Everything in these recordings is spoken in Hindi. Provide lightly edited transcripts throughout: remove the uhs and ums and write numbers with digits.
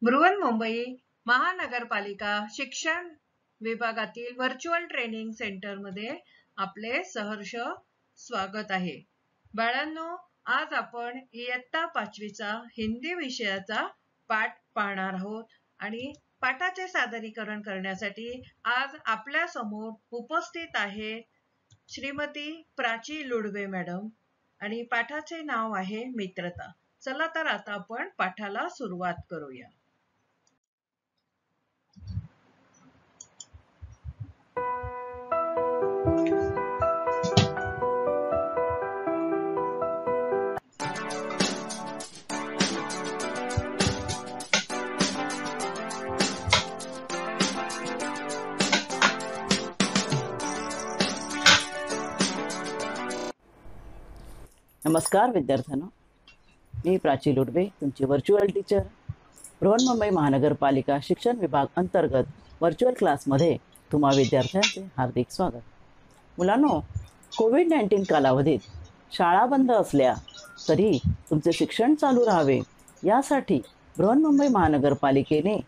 बृहन्मुंबई महानगरपालिका शिक्षण विभागातील व्हर्च्युअल ट्रेनिंग सेंटरमध्ये आपले सहर्ष स्वागत आहे. बाळांनो, आज आपण इयत्ता 5वीचा हिंदी विषयाचा पाठ पाहणार आहोत आणि पाठाचे सादरीकरण करण्यासाठी आज आपल्या समोर उपस्थित आहे श्रीमती प्राची लुडवे मॅडम आणि पाठाचे नाव आहे मित्रता. चला तर आता आपण पाठाला सुरुवात करूया. नमस्कार विद्यार्थ्यांनो, मी प्राची लुडवे, तुमची व्हर्च्युअल टीचर. बृहन्मुंबई महानगरपालिका शिक्षण विभाग अंतर्गत व्हर्च्युअल क्लासमध्ये तुम्हा विद्यार्थ्यांचे हार्दिक स्वागत. मुलांनो, कोविड-19 कालावधीत शाळा बंद असल्या तरी तुमचे शिक्षण चालू राहावे यासाठी बृहन्मुंबई महानगरपालिकेने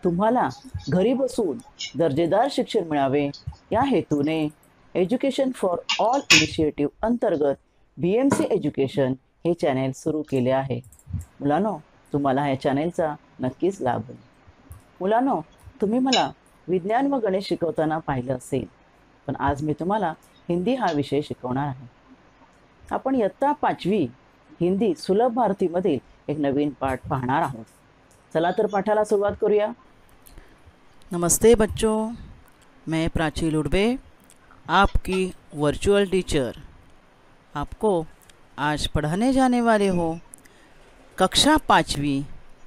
तुम्हाला घरी बसून दर्जेदार शिक्षण मिळावे या हेतूने एज्युकेशन फॉर ऑल इनिशिएटिव्ह अंतर्गत BMC एज्युकेशन हे चॅनेल सुरू केले आहे. मुलांनो, तुम्हाला या चॅनेलचा नक्कीच लाभ होईल. मुलांनो, तुम्ही मला विज्ञान व गणित शिकवताना पाहिलं असेल, पण आज मी तुम्हाला हिंदी हा विषय शिकवणार आहे. आपण इयत्ता 5वी हिंदी सुलभ भारतीमधील एक नवीन पाठ पाहणार आहोत. चला तर पाठाला सुरुवात करूया. नमस्ते बच्चों, मैं प्राची लुडवे, आपकी वर्चुअल टीचर, आपको आज पढ़ाने जाने वाले हो कक्षा 5वीं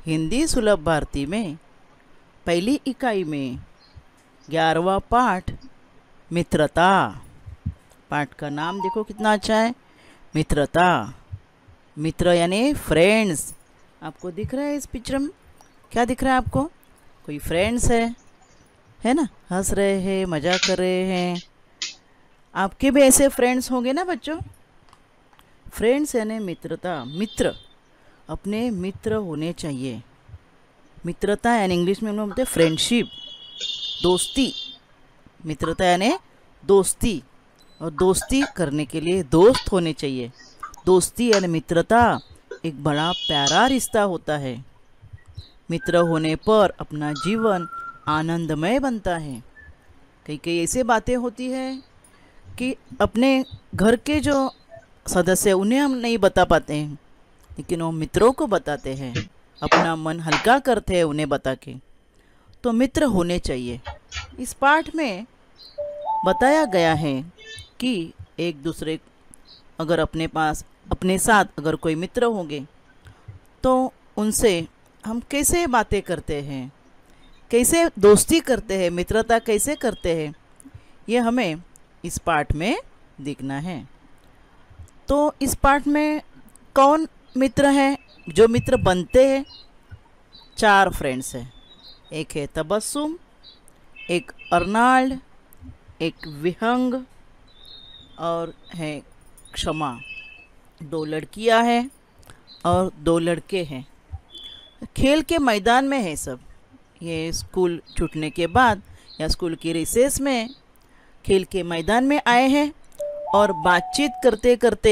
हिंदी सुलभ भारती में पहली इकाई में 11वां पाठ मित्रता. पाठ का नाम देखो कितना अच्छा है, मित्रता. मित्र यानी फ्रेंड्स. आपको दिख रहा है इस पिक्चर में, क्या दिख रहा है आपको? कोई फ्रेंड्स है ना, हंस रहे हैं, मजाक कर रहे हैं. आपके भी ऐसे फ्रेंड्स होंगे ना बच्चों. फ्रेंड्स यानी मित्रता. मित्र, अपने मित्र होने चाहिए. मित्रता यानी इंग्लिश में हम लोग बोलते हैं फ्रेंडशिप, दोस्ती. मित्रता यानी दोस्ती, और दोस्ती करने के लिए दोस्त होने चाहिए. दोस्ती यानी मित्रता एक बड़ा प्यारा रिश्ता होता है. मित्र होने पर अपना जीवन आनंदमय बनता है. कई कई ऐसे बातें होती है कि अपने घर के जो सदस्य उन्हें हम नहीं बता पाते हैं, लेकिन वो मित्रों को बताते हैं, अपना मन हल्का करते हैं उन्हें बता के. तो मित्र होने चाहिए. इस पाठ में बताया गया है कि एक दूसरे अगर अपने साथ अगर कोई मित्र होंगे तो उनसे हम कैसे बातें करते हैं, कैसे दोस्ती करते हैं, मित्रता कैसे करते हैं, ये हमें इस पाठ में देखना है. तो इस पाठ में कौन मित्र हैं, जो मित्र बनते हैं? 4 फ्रेंड्स हैं. एक है तबस्सुम, एक अर्नाल्ड, एक विहंग और है क्षमा. 2 लड़कियां हैं और 2 लड़के हैं. खेल के मैदान में है सब. ये स्कूल छूटने के बाद या स्कूल की रिसेस में खेल के मैदान में आए हैं और बातचीत करते करते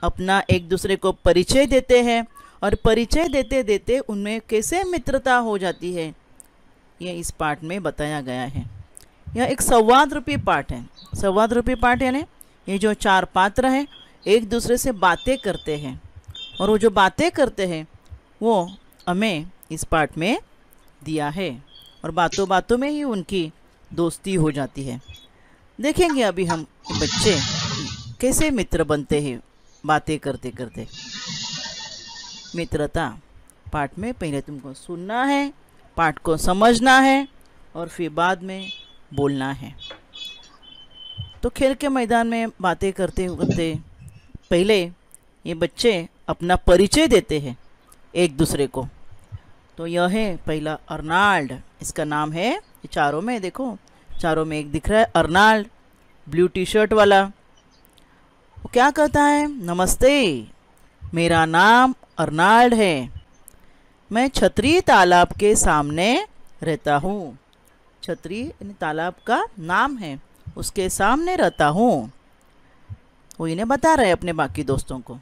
अपना एक दूसरे को परिचय देते हैं, और परिचय देते देते उनमें कैसे मित्रता हो जाती है, ये इस पाठ में बताया गया है. यह एक संवाद रूपी पाठ है. संवाद रूपी पाठ यानी ये जो 4 पात्र हैं एक दूसरे से बातें करते हैं, और वो जो बातें करते हैं वो हमें इस पाठ में दिया है, और बातों बातों में ही उनकी दोस्ती हो जाती है. देखेंगे अभी हम बच्चे कैसे मित्र बनते हैं बातें करते करते. मित्रता पाठ में पहले तुमको सुनना है, पाठ को समझना है, और फिर बाद में बोलना है. तो खेल के मैदान में बातें करते करते पहले ये बच्चे अपना परिचय देते हैं एक दूसरे को. तो यह है पहला अर्नाल्ड, इसका नाम है. ये चारों में देखो, चारों में एक दिख रहा है अर्नाल्ड, ब्लू टी शर्ट वाला. वो क्या कहता है? नमस्ते, मेरा नाम अर्नाल्ड है. मैं छतरी तालाब के सामने रहता हूँ। छतरी यानी तालाब का नाम है, उसके सामने रहता हूँ। वो इन्हें बता रहे अपने बाकी दोस्तों को।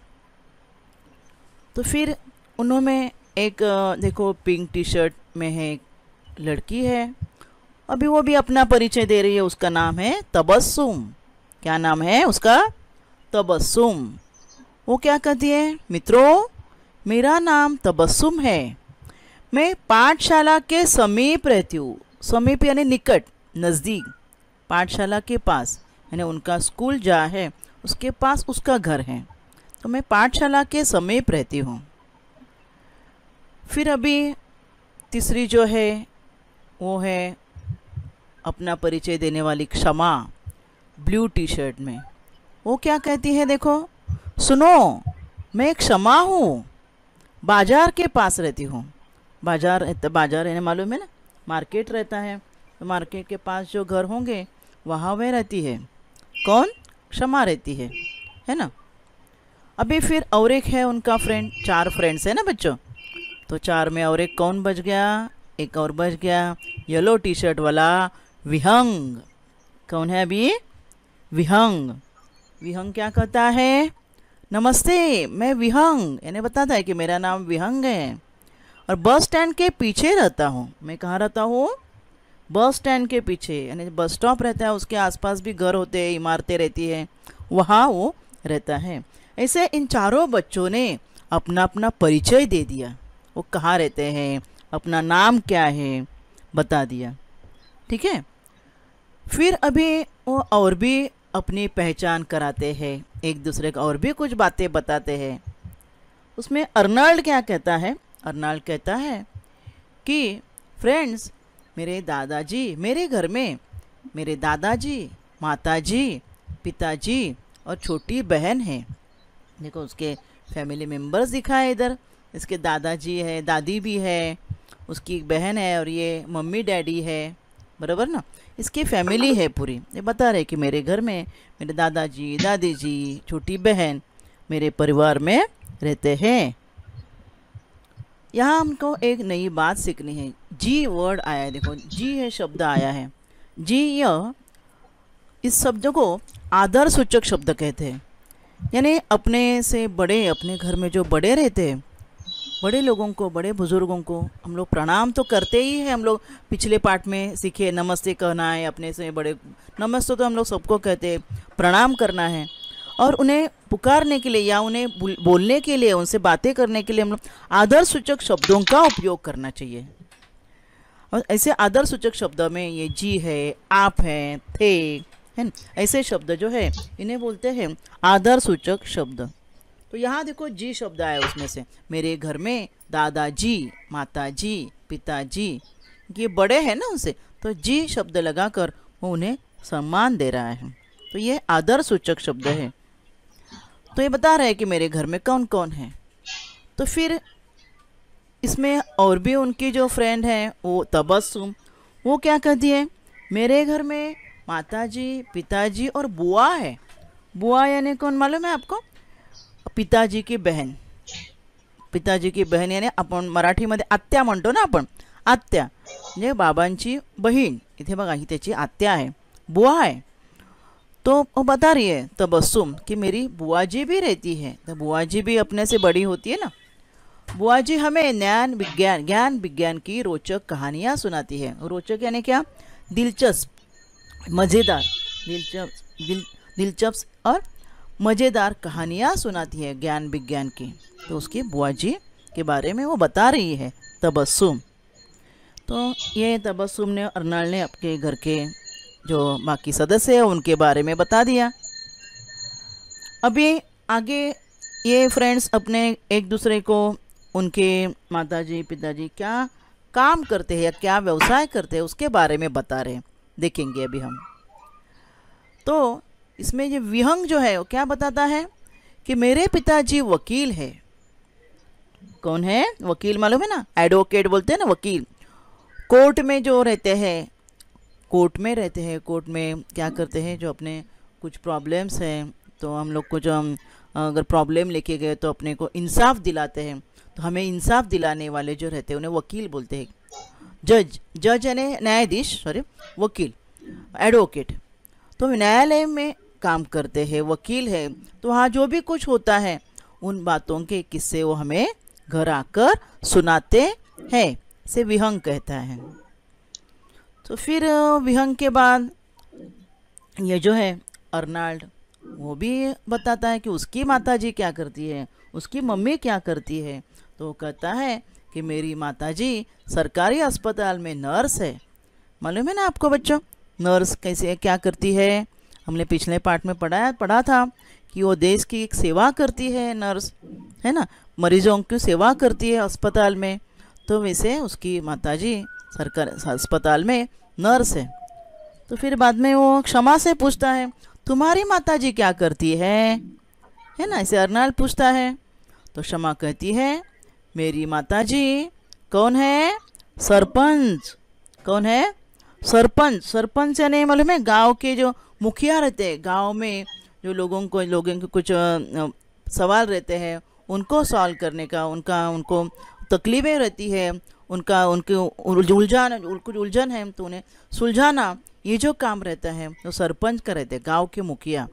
तो फिर उन्होंने एक देखो पिंक टी शर्ट में है एक लड़की है, अभी वो भी अपना परिचय दे रही है। उसका नाम है तबस्सुम। क्या नाम है उसका? तबस्सुम। वो क्या कहती है? मित्रों, मेरा नाम तबस्सुम है, मैं पाठशाला के समीप रहती हूँ। समीप यानी निकट, नज़दीक, पाठशाला के पास यानी उनका स्कूल जहाँ है उसके पास उसका घर है। तो मैं पाठशाला के समीप रहती हूँ। फिर अभी तीसरी जो है वो है अपना परिचय देने वाली क्षमा, ब्लू टी शर्ट में। वो क्या कहती है? देखो, सुनो, मैं क्षमा हूँ, बाजार के पास रहती हूँ। बाजार यानी मालूम है ना, मार्केट रहता है, तो मार्केट के पास जो घर होंगे वहाँ वह रहती है। कौन? क्षमा रहती है ना। अभी फिर और एक है उनका फ्रेंड, 4 फ्रेंड्स है ना बच्चों। तो 4 में और एक कौन बच गया? एक और बच गया, येलो टी शर्ट वाला विहंग। कौन है अभी? विहंग। विहंग क्या कहता है? नमस्ते, मैं विहंग, यानी बताता है कि मेरा नाम विहंग है और बस स्टैंड के पीछे रहता हूँ। मैं कहाँ रहता हूँ? बस स्टैंड के पीछे, यानी बस स्टॉप रहता है, उसके आसपास भी घर होते हैं, इमारतें रहती है, वहाँ वो रहता है। ऐसे इन चारों बच्चों ने अपना अपना परिचय दे दिया। वो कहाँ रहते हैं, अपना नाम क्या है, बता दिया। ठीक है। फिर अभी वो और भी अपनी पहचान कराते हैं, एक दूसरे को और भी कुछ बातें बताते हैं। उसमें अर्नल्ड क्या कहता है? अर्नल्ड कहता है कि फ्रेंड्स, मेरे दादाजी, मेरे घर में मेरे दादाजी, माताजी, पिताजी और छोटी बहन है। देखो उसके फैमिली मेम्बर्स दिखाए इधर। इसके दादाजी है, दादी भी है, उसकी एक बहन है और ये मम्मी डैडी है, बराबर ना। इसकी फैमिली है पूरी। ये बता रहे कि मेरे घर में मेरे दादाजी, दादी जी, छोटी बहन मेरे परिवार में रहते हैं। यहाँ हमको एक नई बात सीखनी है। जी वर्ड आया है, देखो जी है शब्द आया है। जी, यह इस शब्द को आदर सूचक शब्द कहते हैं। यानी अपने से बड़े, अपने घर में जो बड़े रहते हैं, बड़े लोगों को, बड़े बुजुर्गों को हम लोग प्रणाम तो करते ही हैं। हम लोग पिछले पार्ट में सीखे नमस्ते कहना है, अपने से बड़े नमस्ते तो हम लोग सबको कहते हैं, प्रणाम करना है। और उन्हें पुकारने के लिए या उन्हें बोलने के लिए, उनसे बातें करने के लिए हम लोग आदर सूचक शब्दों का उपयोग करना चाहिए। और ऐसे आदर सूचक शब्दों में ये जी है, आप हैं, थे, है न, ऐसे शब्द जो है इन्हें बोलते हैं आदर सूचक शब्द। तो यहाँ देखो जी शब्द आया उसमें से। मेरे घर में दादाजी, माताजी, पिताजी, ये बड़े हैं ना उनसे, तो जी शब्द लगाकर वो उन्हें सम्मान दे रहा है। तो ये आदर सूचक शब्द है। तो ये बता रहा है कि मेरे घर में कौन कौन है। तो फिर इसमें और भी उनकी जो फ्रेंड है वो तबस्सुम, वो क्या कहती है? मेरे घर में माताजी, पिताजी और बुआ है। बुआ यानी कौन मालूम है आपको? पिताजी की बहन। पिताजी की बहन यानी आपण मराठीमध्ये आत्या म्हणतो ना आपण, आत्या म्हणजे बाबांची बहीण। इथे बघा ही त्याची आत्या आहे, बुआ है। तो वो बता रही है तबस्सुम कि मेरी बुआ जी भी रहती है। तो बुआ जी भी अपने से बड़ी होती है ना। बुआ जी हमें ज्ञान विज्ञान की रोचक कहानियाँ सुनाती है। रोचक यानी क्या? दिलचस्प, मज़ेदार, दिलचस्प और मज़ेदार कहानियाँ सुनाती है ज्ञान विज्ञान की। तो उसकी बुआ जी के बारे में वो बता रही है तबस्सुम। तो ये तबस्सुम ने, अर्नल्ड ने अपने घर के जो बाकी सदस्य हैं उनके बारे में बता दिया। अभी आगे ये फ्रेंड्स अपने एक दूसरे को, उनके माताजी पिताजी क्या काम करते हैं या क्या व्यवसाय करते हैं उसके बारे में बता रहे हैं, देखेंगे अभी हम। तो इसमें ये विहंग जो है वो क्या बताता है कि मेरे पिताजी वकील है। कौन है? वकील मालूम है ना, एडवोकेट बोलते हैं ना, वकील। कोर्ट में जो रहते हैं, कोर्ट में रहते हैं, कोर्ट में क्या करते हैं, जो अपने कुछ प्रॉब्लम्स हैं तो हम लोग को, जो हम अगर प्रॉब्लम लेके गए तो अपने को इंसाफ दिलाते हैं। तो हमें इंसाफ दिलाने वाले जो रहते हैं उन्हें वकील बोलते हैं। जज, जज यानी न्यायाधीश, सॉरी वकील, एडवोकेट। तो न्यायालय में काम करते हैं, वकील है, तो वहाँ जो भी कुछ होता है उन बातों के किस्से वो हमें घर आकर सुनाते हैं, इसे विहंग कहता है। तो फिर विहंग के बाद ये जो है अर्नाल्ड, वो भी बताता है कि उसकी माताजी क्या करती है, उसकी मम्मी क्या करती है। तो वो कहता है कि मेरी माताजी सरकारी अस्पताल में नर्स है। मालूम है ना आपको बच्चों, नर्स कैसे क्या करती है? हमने पिछले पार्ट में पढ़ा था कि वो देश की एक सेवा करती है, नर्स है ना, मरीजों की सेवा करती है अस्पताल में। तो वैसे उसकी माताजी सरकारी अस्पताल में नर्स है। तो फिर बाद में वो क्षमा से पूछता है तुम्हारी माताजी क्या करती है ना, ऐसे अर्नाल्ड पूछता है। तो क्षमा कहती है मेरी माताजी कौन है? सरपंच। कौन है? सरपंच। सरपंच यानी मालूम है गांव के जो मुखिया रहते हैं, गांव में जो लोगों के कुछ सवाल रहते हैं उनको सॉल्व करने का, उनको तकलीफें रहती है, उनके कुछ उलझन है तो उन्हें सुलझाना, ये जो काम रहता है वो सरपंच का रहता है, गांव के मुखिया।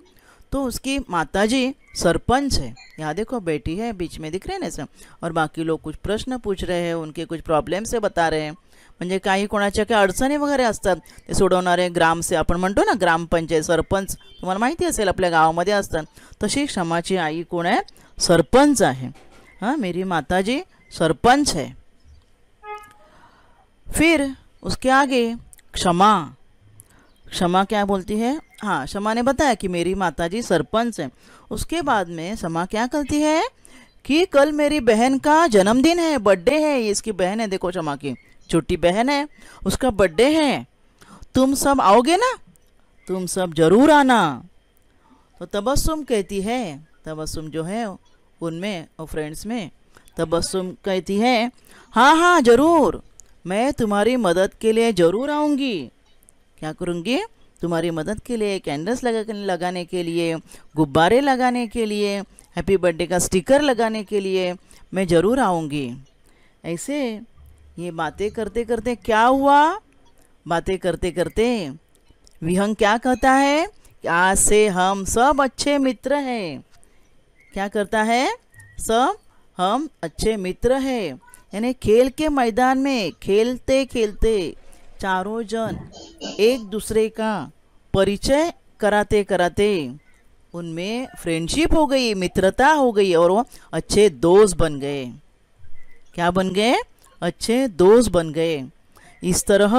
तो उसकी माताजी सरपंच है। यहाँ देखो बेटी है बीच में दिख रहे हैं ना सब, और बाकी लोग कुछ प्रश्न पूछ रहे हैं, उनके कुछ प्रॉब्लेम से बता रहे हैं, म्हणजे काही कोणाच्या काही अडचणी वगैरे असतात ते सोडवणारे ग्राम से आपण म्हणतो ना ग्रामपंचायत, सरपंच तुम्हाला माहिती असेल आपल्या गावामध्ये असतात, तशी क्षमाची आई कोण आहे? सरपंच आहे। हाँ, मेरी माताजी सरपंच है। फिर उसके आगे क्षमा, क्षमा क्या बोलती है? हाँ, क्षमा ने बताया कि मेरी माताजी सरपंच है। उसके बाद में क्षमा क्या करती है कि कल मेरी बहन का जन्मदिन है, बर्थडे है, ये इसकी बहन है, देखो क्षमा की छोटी बहन है, उसका बर्थडे है, तुम सब आओगे ना? तुम सब जरूर आना। तो तबस्सुम कहती है, तबस्सुम जो है उनमें और फ्रेंड्स में तबस्सुम कहती है हाँ हाँ जरूर, मैं तुम्हारी मदद के लिए ज़रूर आऊँगी। क्या करूँगी? तुम्हारी मदद के लिए कैंडल्स लगाने के लिए, गुब्बारे लगाने के लिए, हैप्पी बर्थडे का स्टिकर लगाने के लिए मैं ज़रूर आऊँगी। ऐसे ये बातें करते करते क्या हुआ? बातें करते करते विहंग क्या कहता है कि आज से हम सब अच्छे मित्र हैं। क्या करता है? सब हम अच्छे मित्र हैं। यानी खेल के मैदान में खेलते खेलते चारों जन एक दूसरे का परिचय कराते कराते उनमें फ्रेंडशिप हो गई, मित्रता हो गई और वो अच्छे दोस्त बन गए। क्या बन गए? अच्छे दोस्त बन गए। इस तरह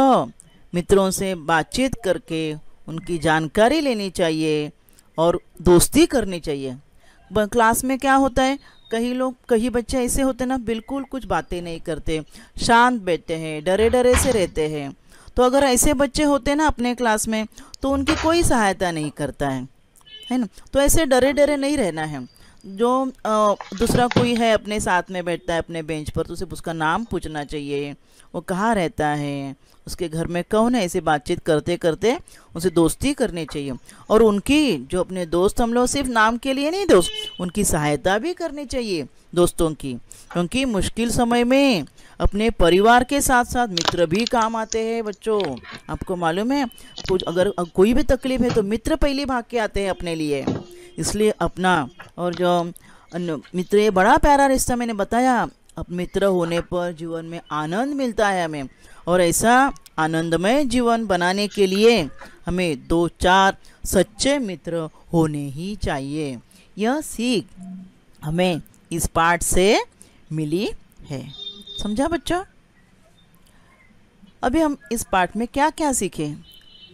मित्रों से बातचीत करके उनकी जानकारी लेनी चाहिए और दोस्ती करनी चाहिए। क्लास में क्या होता है, कई बच्चे ऐसे होते हैं ना, बिल्कुल कुछ बातें नहीं करते, शांत बैठते हैं, डरे डरे से रहते हैं। तो अगर ऐसे बच्चे होते हैं ना अपने क्लास में, तो उनकी कोई सहायता नहीं करता है ना। तो ऐसे डरे डरे नहीं रहना है। जो दूसरा कोई है अपने साथ में बैठता है अपने बेंच पर, तो उसे उसका नाम पूछना चाहिए, वो कहाँ रहता है, उसके घर में कौन है, ऐसे बातचीत करते करते उनसे दोस्ती करनी चाहिए। और उनकी जो अपने दोस्त, हम लोग सिर्फ नाम के लिए नहीं दोस्त, उनकी सहायता भी करनी चाहिए दोस्तों की, क्योंकि मुश्किल समय में अपने परिवार के साथ साथ मित्र भी काम आते हैं। बच्चों आपको मालूम है, कुछ अगर कोई भी तकलीफ है तो मित्र पहले भाग के आते हैं अपने लिए। इसलिए अपना और जो मित्र, ये बड़ा प्यारा रिश्ता मैंने बताया। अब मित्र होने पर जीवन में आनंद मिलता है हमें, और ऐसा आनंदमय जीवन बनाने के लिए हमें 2-4 सच्चे मित्र होने ही चाहिए। यह सीख हमें इस पाठ से मिली है। समझा बच्चा? अभी हम इस पाठ में क्या क्या सीखे?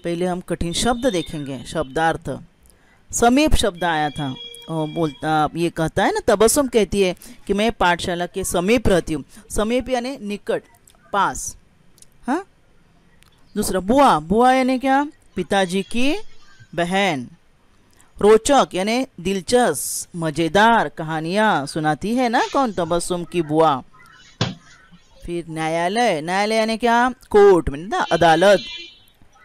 पहले हम कठिन शब्द देखेंगे, शब्दार्थ। समीप शब्द आया था, बोलता ये कहता है ना, तबस्सुम कहती है कि मैं पाठशाला के समीप रहती हूँ। समीप यानी निकट, पास। हाँ, दूसरा बुआ, बुआ यानी क्या? पिताजी की बहन। रोचक यानी दिलचस्प मज़ेदार कहानियाँ सुनाती है ना कौन? तबस्सुम की बुआ। फिर न्यायालय, न्यायालय यानी क्या? कोर्ट में ना, अदालत।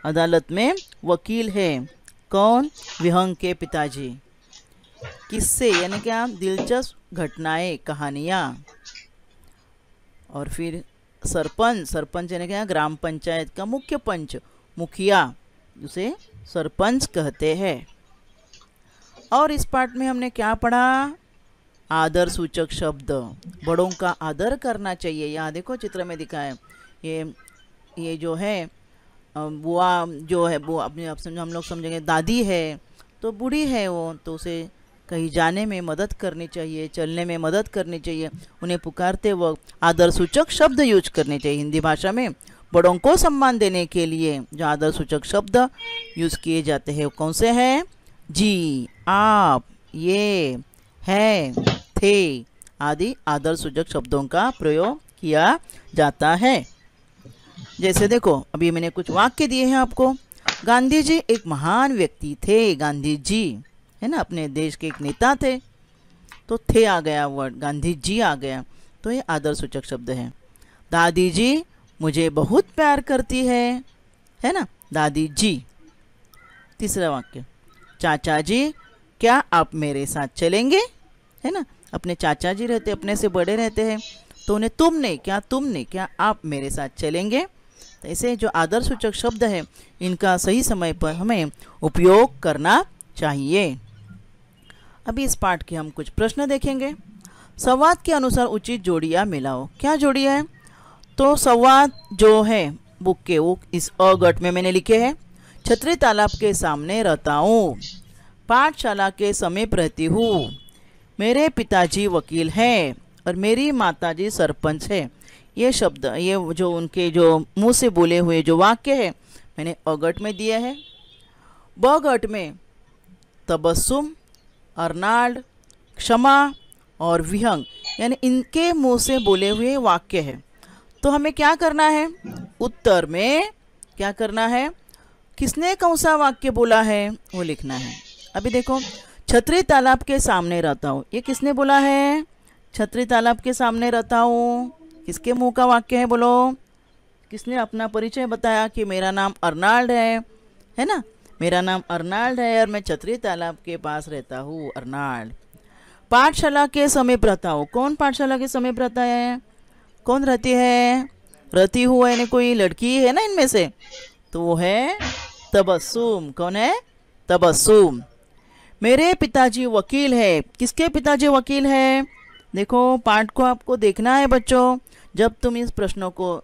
अदालत में वकील है कौन? विहंग के पिताजी। किस्से यानी क्या? दिलचस्प घटनाएं, कहानियाँ। और फिर सरपंच, सरपंच यानी क्या, ग्राम पंचायत का मुख्य पंच, मुखिया, उसे सरपंच कहते हैं। और इस पाठ में हमने क्या पढ़ा, आदर सूचक शब्द, बड़ों का आदर करना चाहिए। यहाँ देखो चित्र में दिखा है, ये जो है बुआ जो है, वो अपने आप समझो, हम लोग समझेंगे दादी है तो बूढ़ी है वो, तो उसे कहीं जाने में मदद करनी चाहिए, चलने में मदद करनी चाहिए। उन्हें पुकारते वक्त आदर सूचक शब्द यूज करने चाहिए। हिंदी भाषा में बड़ों को सम्मान देने के लिए जो आदर सूचक शब्द यूज किए जाते हैं वो कौन से हैं, जी, आप, ये, है, थे आदि आदर सूचक शब्दों का प्रयोग किया जाता है। जैसे देखो अभी मैंने कुछ वाक्य दिए हैं आपको। गांधी जी एक महान व्यक्ति थे, गांधी जी है ना, अपने देश के एक नेता थे, तो थे आ गया वर्ड, गांधी जी आ गया, तो ये आदर सूचक शब्द है। दादी जी मुझे बहुत प्यार करती है ना, दादी जी। तीसरा वाक्य, चाचा जी क्या आप मेरे साथ चलेंगे, है ना, अपने चाचा जी रहते, अपने से बड़े रहते हैं, तो उन्हें तुमने क्या आप मेरे साथ चलेंगे। तो ऐसे जो आदर सूचक शब्द है इनका सही समय पर हमें उपयोग करना चाहिए। अभी इस पाठ के हम कुछ प्रश्न देखेंगे। संवाद के अनुसार उचित जोड़ियाँ मिलाओ। क्या जोड़ी है, तो संवाद जो है बुक के वो इस अगट में मैंने लिखे हैं। छतरी तालाब के सामने रहता हूँ, पाठशाला के समीप रहती हूँ, मेरे पिताजी वकील हैं और मेरी माताजी सरपंच है। ये शब्द, ये जो उनके जो मुंह से बोले हुए जो वाक्य है मैंने अगट में दिया है। बगट में तबस्सुम, अर्नाल्ड, क्षमा और विहंग यानी इनके मुंह से बोले हुए वाक्य है। तो हमें क्या करना है, उत्तर में क्या करना है, किसने कौन सा वाक्य बोला है वो लिखना है। अभी देखो, छतरी तालाब के सामने रहता हूँ, ये किसने बोला है, छतरी तालाब के सामने रहता हूँ, किसके मुंह का वाक्य है बोलो, किसने अपना परिचय बताया कि मेरा नाम अर्नाल्ड है ना, मेरा नाम अर्नाल्ड है और मैं छतरी तालाब के पास रहता हूँ, अर्नाल्ड। पाठशाला के समीप रहता हूँ, कौन पाठशाला के समीप रहता है, कौन रहती है, रहती हुआ यानी कोई लड़की है ना इनमें से, तो वो है तबस्सुम। कौन है, तबस्सुम। मेरे पिताजी वकील है, किसके पिताजी वकील है, देखो पाठ को आपको देखना है बच्चों। जब तुम इस प्रश्नों को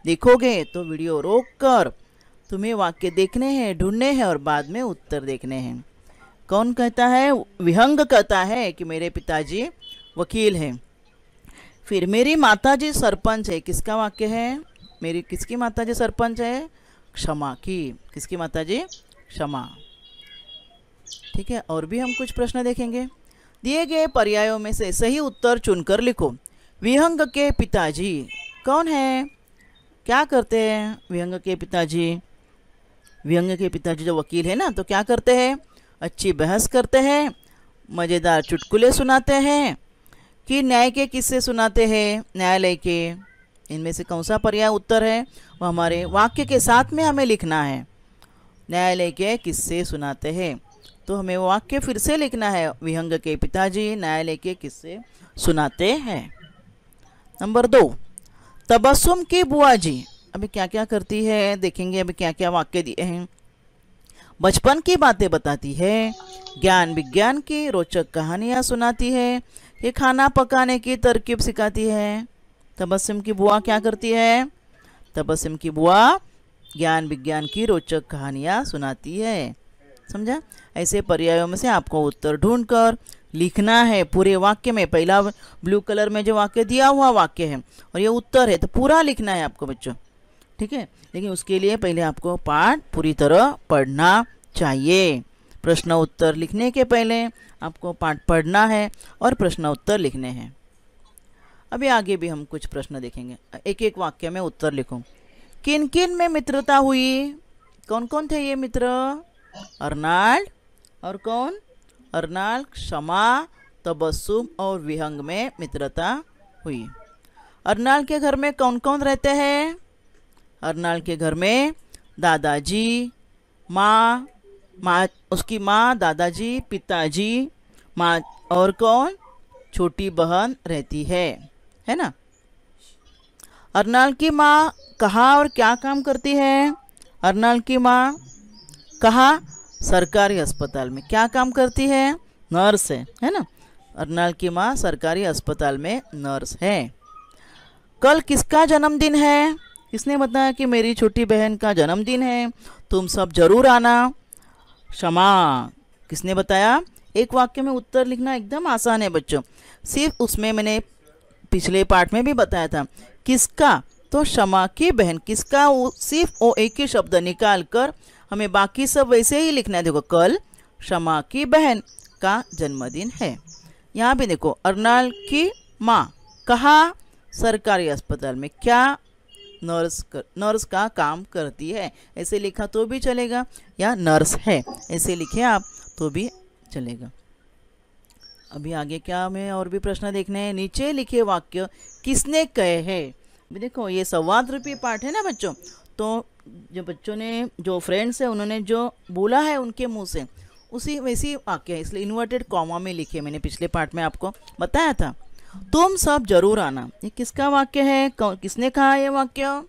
देखोगे तो वीडियो रोक कर तुम्हें वाक्य देखने हैं, ढूंढने हैं और बाद में उत्तर देखने हैं। कौन कहता है, विहंग कहता है कि मेरे पिताजी वकील हैं। फिर मेरी माताजी सरपंच है, किसका वाक्य है, मेरी किसकी माताजी सरपंच है, क्षमा की, किसकी माताजी, क्षमा। ठीक है, और भी हम कुछ प्रश्न देखेंगे। दिए गए पर्यायों में से सही उत्तर चुनकर लिखो। विहंग के पिताजी कौन है, क्या करते हैं विहंग के पिताजी, विहंग के पिताजी जो वकील है ना, तो क्या करते हैं, अच्छी बहस करते हैं, मज़ेदार चुटकुले सुनाते हैं कि न्याय के किस्से सुनाते हैं, न्यायालय के। इनमें से कौन सा पर्याय उत्तर है वो हमारे वाक्य के साथ में हमें लिखना है। न्यायालय के किस्से सुनाते हैं, तो हमें वो वाक्य फिर से लिखना है, विहंग के पिताजी न्यायालय के किस्से सुनाते हैं। नंबर 2, तबस्सुम की बुआ जी अभी क्या क्या करती है, देखेंगे अभी क्या क्या वाक्य दिए हैं। बचपन की बातें बताती है, ज्ञान विज्ञान की रोचक कहानियाँ सुनाती है, ये खाना पकाने की तरकीब सिखाती है। तबस्सुम की बुआ क्या करती है, तबस्सुम की बुआ ज्ञान विज्ञान की रोचक कहानियाँ सुनाती है। समझा, ऐसे पर्यायों में से आपको उत्तर ढूंढकर लिखना है पूरे वाक्य में। पहला ब्लू कलर में जो वाक्य दिया हुआ वाक्य है और ये उत्तर है, तो पूरा लिखना है आपको बच्चों। ठीक है, लेकिन उसके लिए पहले आपको पाठ पूरी तरह पढ़ना चाहिए। प्रश्न उत्तर लिखने के पहले आपको पाठ पढ़ना है और प्रश्न उत्तर लिखने हैं। अभी आगे भी हम कुछ प्रश्न देखेंगे, एक एक वाक्य में उत्तर लिखो। किन किन में मित्रता हुई, कौन कौन थे ये मित्र, अर्नाल्ड और कौन, अर्नाल्ड, क्षमा, तबस्सुम और विहंग में मित्रता हुई। अर्नाल्ड के घर में कौन कौन रहते हैं, अर्नाल्ड के घर में दादाजी, माँ, उसकी माँ, दादाजी, पिताजी, माँ और कौन, छोटी बहन रहती है ना। अर्नाल की माँ कहाँ और क्या काम करती है? अर्नाल की माँ कहाँ? सरकारी अस्पताल में। क्या काम करती है? नर्स है ना। अर्नाल की माँ सरकारी अस्पताल में नर्स है। कल किसका जन्मदिन है? किसने बताया कि मेरी छोटी बहन का जन्मदिन है, तुम सब जरूर आना। क्षमा। किसने बताया? एक वाक्य में उत्तर लिखना एकदम आसान है बच्चों। सिर्फ उसमें मैंने पिछले पार्ट में भी बताया था किसका, तो क्षमा की बहन। किसका? सिर्फ वो एक ही शब्द निकाल कर हमें बाकी सब वैसे ही लिखना है। देखो, कल क्षमा की बहन का जन्मदिन है। यहाँ भी देखो, अर्नाल की माँ कहाँ? सरकारी अस्पताल में। क्या? नर्स का काम करती है। ऐसे लिखा तो भी चलेगा, या नर्स है ऐसे लिखे आप तो भी चलेगा। अभी आगे क्या हमें और भी प्रश्न देखने हैं। नीचे लिखे वाक्य किसने कहे हैं? अभी देखो, ये संवाद रूपी पाठ है ना बच्चों, तो जो बच्चों ने, जो फ्रेंड्स है, उन्होंने जो बोला है उनके मुंह से उसी वैसी वाक्य है, इसलिए इन्वर्टेड कॉमा में लिखे। मैंने पिछले पार्ट में आपको बताया था। तुम सब जरूर आना, ये किसका वाक्य है? किसने कहा ये वाक्य?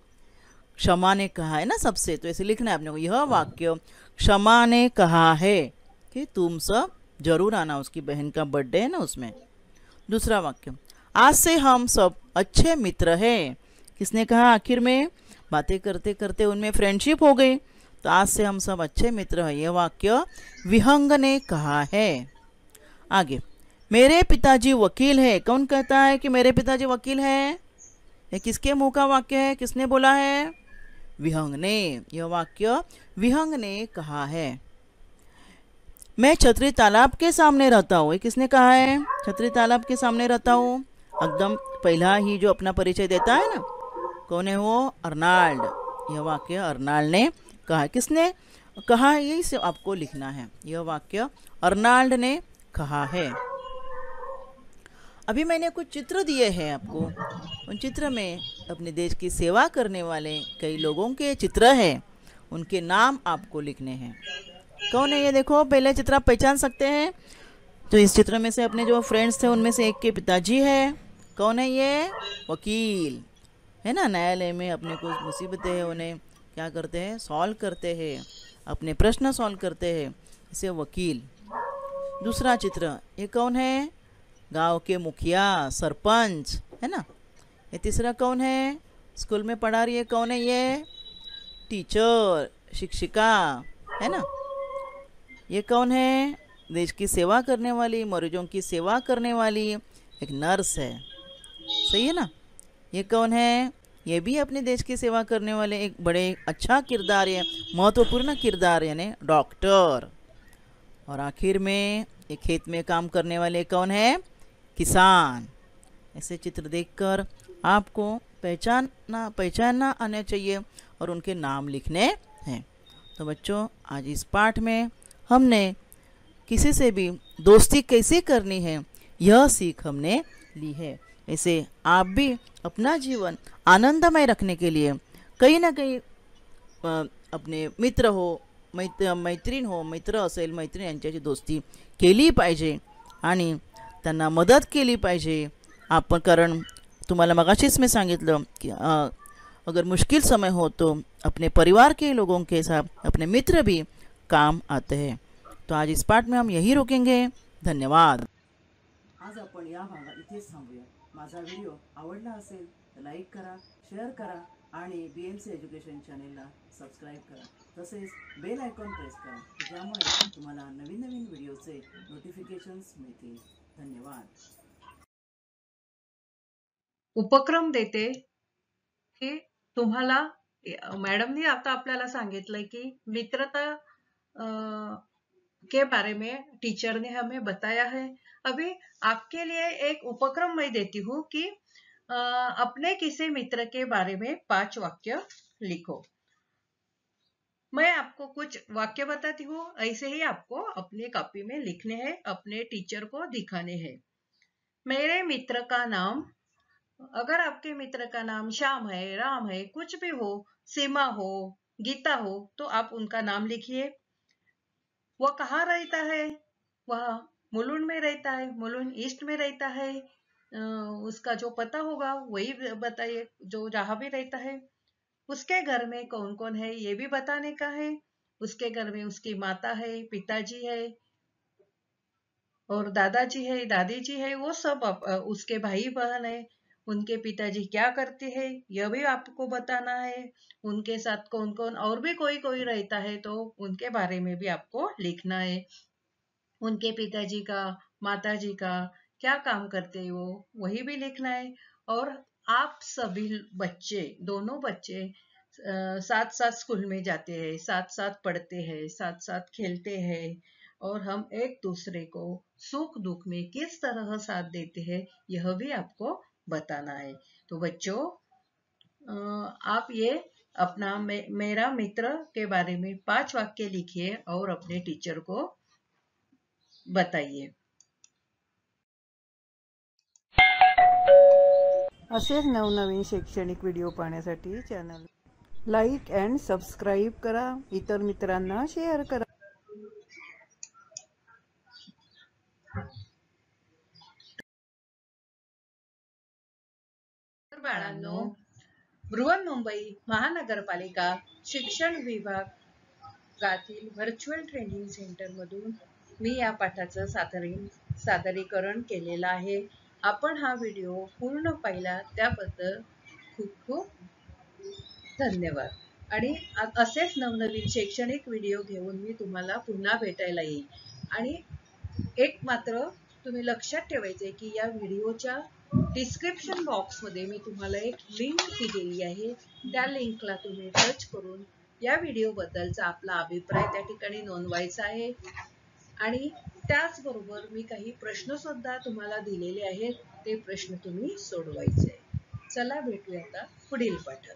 क्षमा ने कहा है ना सबसे, तो ऐसे लिखना है आपने को। यह वाक्य क्षमा ने कहा है कि तुम सब जरूर आना। उसकी बहन का बर्थडे है ना उसमें। दूसरा वाक्य, आज से हम सब अच्छे मित्र हैं। किसने कहा? आखिर में बातें करते करते उनमें फ्रेंडशिप हो गई, तो आज से हम सब अच्छे मित्र हैं। यह वाक्य विहंग ने कहा है। आगे, मेरे पिताजी वकील है। कौन कहता है कि मेरे पिताजी वकील है? ये किसके मुंह का वाक्य है? किसने बोला है? विहंग ने। यह वाक्य विहंग ने कहा है। मैं छतरी तालाब के सामने रहता हूँ। ये किसने कहा है? छतरी तालाब के सामने रहता हूँ। एकदम पहला ही जो अपना परिचय देता है ना, कौन है वो? अर्नाल्ड। यह वाक्य अर्नाल्ड ने कहा। किसने कहा? यही से आपको लिखना है। यह वाक्य अर्नाल्ड ने कहा है। अभी मैंने कुछ चित्र दिए हैं आपको। उन चित्र में अपने देश की सेवा करने वाले कई लोगों के चित्र हैं, उनके नाम आपको लिखने हैं। कौन है ये? देखो, पहले चित्र आप पहचान सकते हैं। तो इस चित्र में से अपने जो फ्रेंड्स थे उनमें से एक के पिताजी है। कौन है ये? वकील है ना। न्यायालय में अपने कुछ मुसीबतें हैं, उन्हें क्या करते हैं? सॉल्व करते हैं, अपने प्रश्न सॉल्व करते हैं, इसे वकील। दूसरा चित्र, ये कौन है? गांव के मुखिया, सरपंच है ना। ये तीसरा कौन है? स्कूल में पढ़ा रही है। कौन है ये? टीचर, शिक्षिका है ना। ये कौन है? देश की सेवा करने वाली, मरीजों की सेवा करने वाली एक नर्स है। सही है ना। ये कौन है? ये भी अपने देश की सेवा करने वाले एक बड़े अच्छा किरदार है, महत्वपूर्ण किरदार, यानी डॉक्टर। और आखिर में एक खेत में काम करने वाले कौन है? किसान। ऐसे चित्र देखकर आपको पहचानना आना चाहिए और उनके नाम लिखने हैं। तो बच्चों, आज इस पाठ में हमने किसी से भी दोस्ती कैसे करनी है यह सीख हमने ली है। ऐसे आप भी अपना जीवन आनंदमय रखने के लिए कहीं ना कहीं अपने मित्र हो, मैत्रीण हो, मित्र असेल, मैत्रीण यांच्याशी दोस्ती केली पाहिजे आणि त्यांना मदत केली पाहिजे आपण। कारण तुम्हाला मगाशीच मैं सांगितलं कि अगर मुश्किल समय हो तो अपने परिवार के लोगों के साथ अपने मित्र भी काम आते हैं। तो आज इस पाठ में हम यही रोकेंगे। धन्यवाद। आज आपण या भागात इथेच थांबूया। माझा व्हिडिओ आवडला असेल तर लाईक करा, शेअर करा आणि BMC एज्युकेशन चॅनेलला सबस्क्राईब करा। तसेच बेल आयकॉन प्रेस करा, ज्यामुळे तुम्हाला नवीन नवीन व्हिडिओचे नोटिफिकेशन्स मिळतील। धन्यवाद। उपक्रम देते की तुम्हाला मैडम ने आता आपल्याला सांगितलंय कि मित्रता के बारे में टीचर ने हमें बताया है। अभी आपके लिए एक उपक्रम मैं देती हूँ कि अपने किसी मित्र के बारे में 5 वाक्य लिखो। मैं आपको कुछ वाक्य बताती हूँ, ऐसे ही आपको अपने कॉपी में लिखने हैं, अपने टीचर को दिखाने हैं। मेरे मित्र का नाम, अगर आपके मित्र का नाम श्याम है, राम है, कुछ भी हो, सीमा हो, गीता हो, तो आप उनका नाम लिखिए। वह कहाँ रहता है? वह मुलुंड में रहता है, मुलुंड ईस्ट में रहता है। उसका जो पता होगा वही बताइए, जो जहां भी रहता है। उसके घर में कौन कौन है ये भी बताने का है। उसके घर में उसकी माता है, पिताजी है और दादाजी है, दादी जी है, वो सब उसके भाई बहन है। उनके पिताजी क्या करते हैं यह भी आपको बताना है। उनके साथ कौन कौन और भी कोई कोई रहता है तो उनके बारे में भी आपको लिखना है। उनके पिताजी का, माताजी का क्या काम करते हैं वो, वही भी लिखना है। और आप सभी बच्चे, दोनों बच्चे साथ साथ स्कूल में जाते हैं, साथ साथ पढ़ते हैं, साथ साथ खेलते हैं और हम एक दूसरे को सुख दुख में किस तरह साथ देते हैं यह भी आपको बताना है। तो बच्चों, आप ये अपना मेरा मित्र के बारे में 5 वाक्य लिखिए और अपने टीचर को बताइए। असेच नवनवीन शैक्षणिक व्हिडिओ पाहण्यासाठी चॅनल लाईक अँड सबस्क्राईब करा, इतर मित्रांना शेअर करा. तर बाळांनो, बृहन्मुंबई महानगरपालिका शिक्षण विभागातील व्हर्च्युअल ट्रेनिंग सेंटर मधून मी या पाठाचं सादरीकरण केलेलं आहे. आपण हा व्हिडिओ पूर्ण पाहिला त्याबद्दल खूप खूप धन्यवाद. आणि असेच नवनवीन शैक्षणिक व्हिडिओ घेऊन मी तुम्हाला पुन्हा भेटायला येईल. आणि एक मात्र तुम्ही लक्षात ठेवायचे की या व्हिडिओच्या डिस्क्रिप्शन बॉक्समध्ये मी तुम्हाला एक लिंक दिलेली आहे. त्या लिंकला तुम्ही टच करून या व्हिडिओ बद्दलचा आपला अभिप्राय त्या ठिकाणी नोंदवायचा आहे. आणि त्याचबरोबर मी काही प्रश्न सुद्धा तुम्हाला दिलेले आहेत, ते प्रश्न तुम्ही सोडवायचे. चला भेटूया आता पुढील पाठात.